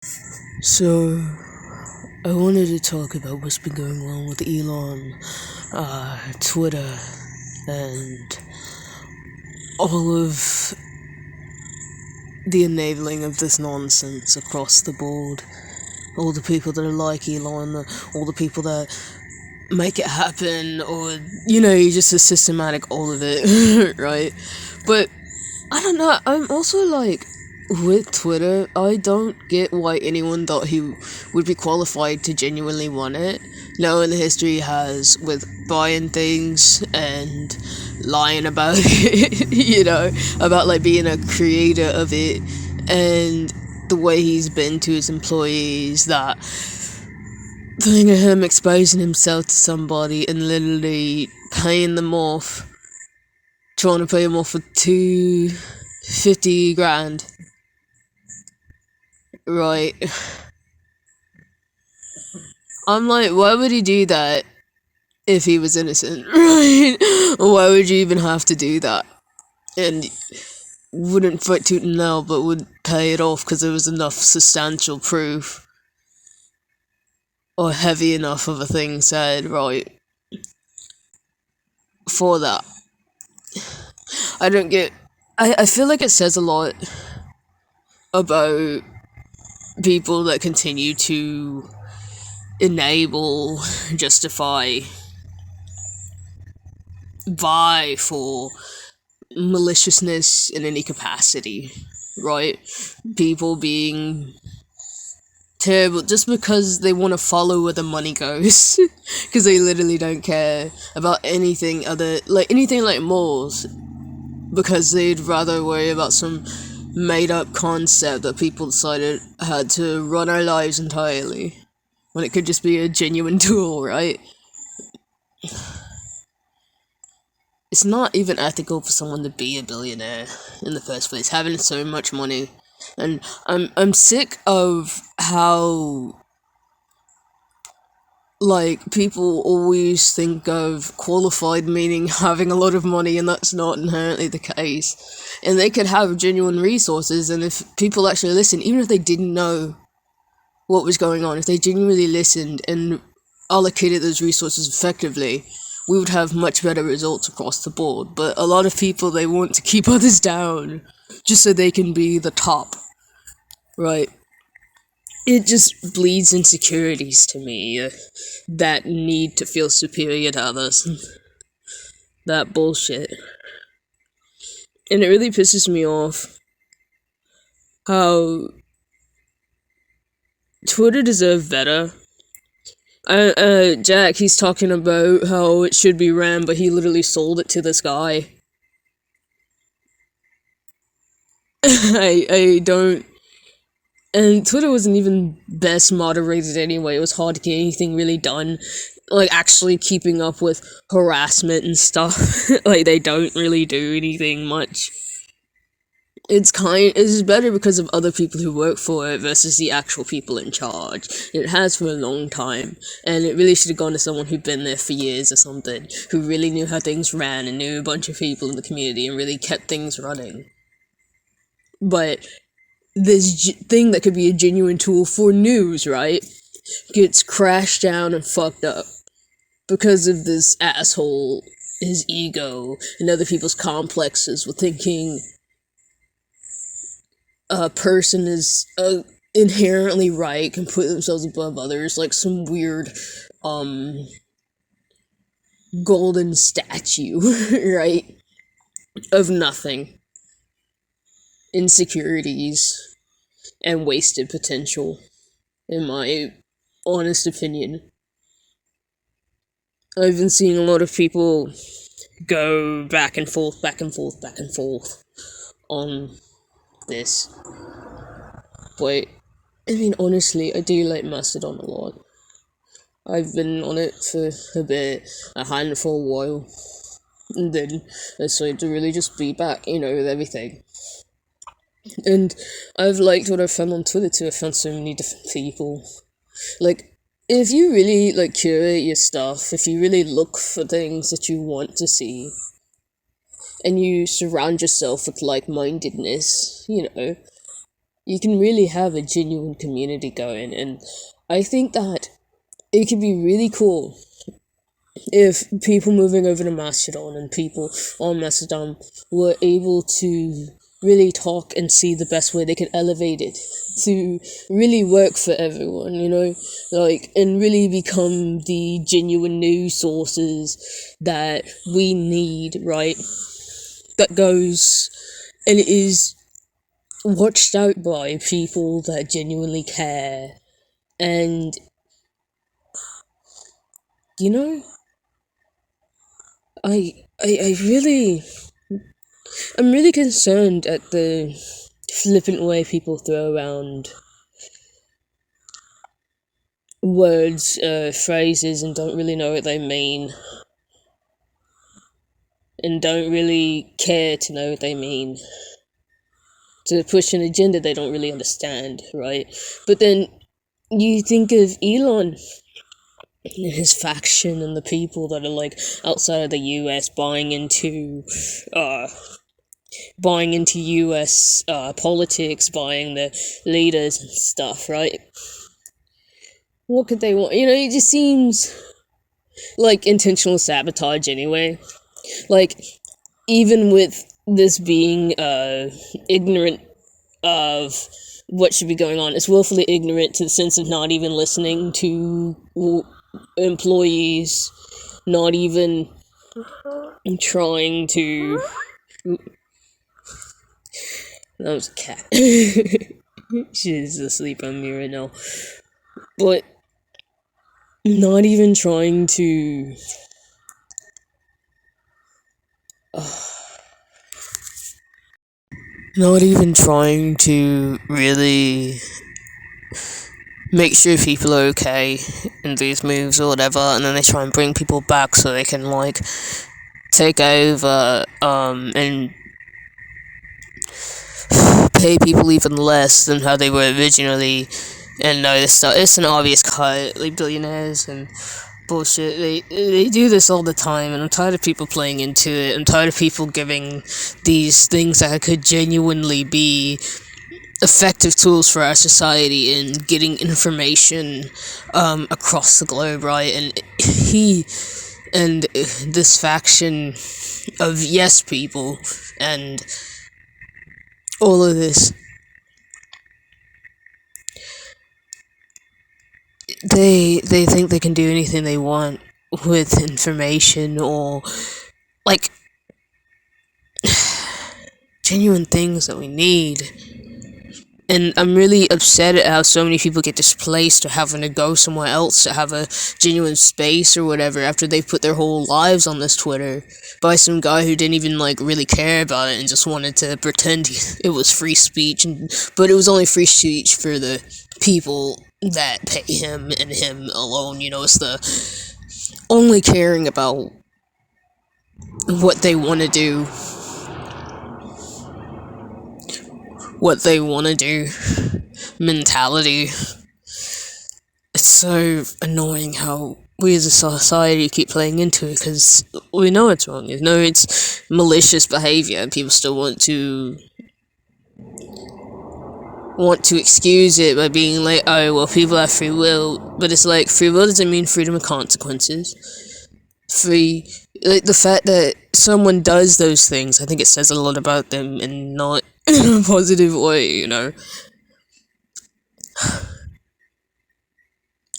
So, I wanted to talk about what's been going on with Elon, Twitter, and all of the enabling of this nonsense across the board. All the people that are like Elon, all the people that make it happen, or, just a systematic all of it, right? But, I don't know, I'm also like, with Twitter, I don't get why anyone thought he would be qualified to genuinely run it, knowing the history he has with buying things and lying about it, about like being a creator of it, and the way he's been to his employees, that thing of him exposing himself to somebody and literally paying them off, trying to pay him off for 250 grand. Right. I'm like, why would he do that if he was innocent? Right? Why would you even have to do that? And wouldn't fight tooth and nail, but would pay it off because there was enough substantial proof, or heavy enough of a thing said, right, for that. I don't get. I feel like it says a lot about people that continue to enable, justify, vie for maliciousness in any capacity, right? People being terrible just because they want to follow where the money goes, because they literally don't care about anything like morals, because they'd rather worry about some made up concept that people decided had to run our lives entirely, when it could just be a genuine tool, right? It's not even ethical for someone to be a billionaire in the first place, having so much money. And I'm sick of how, like, people always think of qualified meaning having a lot of money, and that's not inherently the case. And they could have genuine resources, and if people actually listen, even if they didn't know what was going on, if they genuinely listened and allocated those resources effectively, we would have much better results across the board. But a lot of people, they want to keep others down just so they can be the top, right? It just bleeds insecurities to me, that need to feel superior to others. That bullshit. And it really pisses me off how Twitter deserved better. Jack, he's talking about how it should be ran, but he literally sold it to this guy. I don't. And Twitter wasn't even best moderated anyway. It was hard to get anything really done. Like, actually keeping up with harassment and stuff. Like, they don't really do anything much. It's better because of other people who work for it versus the actual people in charge. It has for a long time, and it really should have gone to someone who'd been there for years or something, who really knew how things ran and knew a bunch of people in the community and really kept things running. But this thing that could be a genuine tool for news, right, gets crashed down and fucked up because of this asshole, his ego, and other people's complexes with thinking a person is inherently right, can put themselves above others, like some weird golden statue, right, of nothing, insecurities, and wasted potential, in my honest opinion. I've been seeing a lot of people go back and forth on this. But, I mean, honestly, I do like Mastodon a lot. I've been on it for a bit, a handful a while, and then I decided to really just be back, with everything. And I've liked what I've found on Twitter too. I found so many different people. Like, if you really, curate your stuff, if you really look for things that you want to see, and you surround yourself with like-mindedness, you can really have a genuine community going, and I think that it could be really cool if people moving over to Mastodon and people on Mastodon were able to really talk and see the best way they could elevate it to really work for everyone, like, and really become the genuine news sources that we need, right? That goes and is watched out by people that genuinely care. And I really, I'm really concerned at the flippant way people throw around words, phrases, and don't really know what they mean, and don't really care to know what they mean, to push an agenda they don't really understand, right? But then you think of Elon and his faction and the people that are like outside of the US buying into US politics, buying the leaders and stuff, right? What could they want? It just seems like intentional sabotage anyway. Like, even with this being ignorant of what should be going on, it's willfully ignorant to the sense of not even listening to employees, not even trying to... That was a cat. She's asleep on me right now. But not even trying to... not even trying to really make sure people are okay in these moves or whatever, and then they try and bring people back so they can, like, take over, and pay people even less than how they were originally, and no, this stuff, it's an obvious cut, like billionaires and bullshit, they do this all the time, and I'm tired of people playing into it. I'm tired of people giving these things that could genuinely be effective tools for our society in getting information across the globe, right? And this faction of yes people and all of this, they think they can do anything they want with information, or like genuine things that we need. And I'm really upset at how so many people get displaced or having to go somewhere else to have a genuine space or whatever after they've put their whole lives on this Twitter by some guy who didn't even, like, really care about it and just wanted to pretend it was free speech. But it was only free speech for the people that pay him and him alone. It's the only caring about what they want to do. Mentality. It's so annoying how we as a society keep playing into it, because we know it's wrong. It's malicious behavior, and people still want to excuse it by being like, oh, well, people have free will. But it's like, free will doesn't mean freedom of consequences. Like, the fact that someone does those things, I think it says a lot about them, and not in a positive way,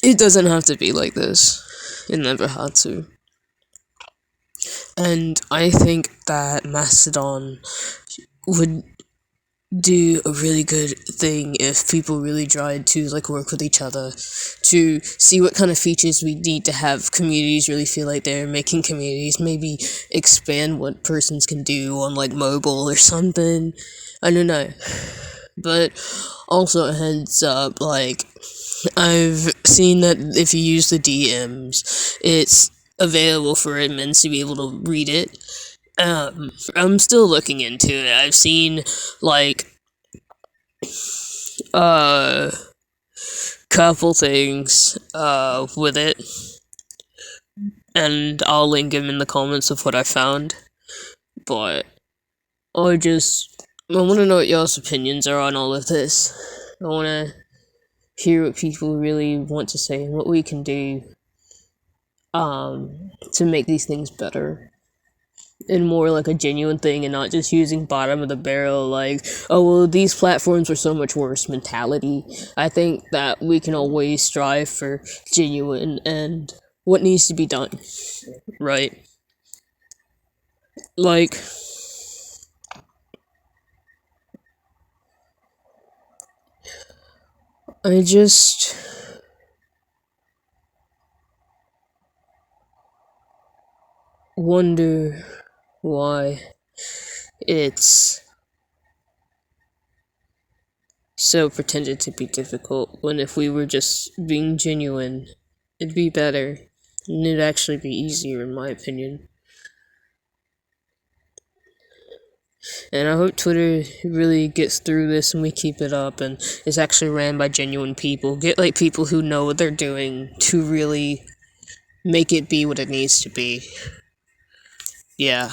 It doesn't have to be like this. It never had to. And I think that Mastodon would do a really good thing if people really tried to, like, work with each other to see what kind of features we need to have communities really feel like they're making communities, maybe expand what persons can do on, like, mobile or something. I don't know. But also a heads up, like, I've seen that if you use the DMs, it's available for admins to be able to read it. I'm still looking into it. I've seen, like, couple things, with it. And I'll link them in the comments of what I found. But I just I want to know what y'all's opinions are on all of this. I want to hear what people really want to say and what we can do to make these things better and more like a genuine thing, and not just using bottom of the barrel, like, oh well, these platforms are so much worse mentality. I think that we can always strive for genuine and what needs to be done, right? Like, I just wonder why it's so pretended to be difficult, when if we were just being genuine, it'd be better, and it'd actually be easier, in my opinion. And I hope Twitter really gets through this and we keep it up and is actually ran by genuine people. Get like people who know what they're doing to really make it be what it needs to be. Yeah.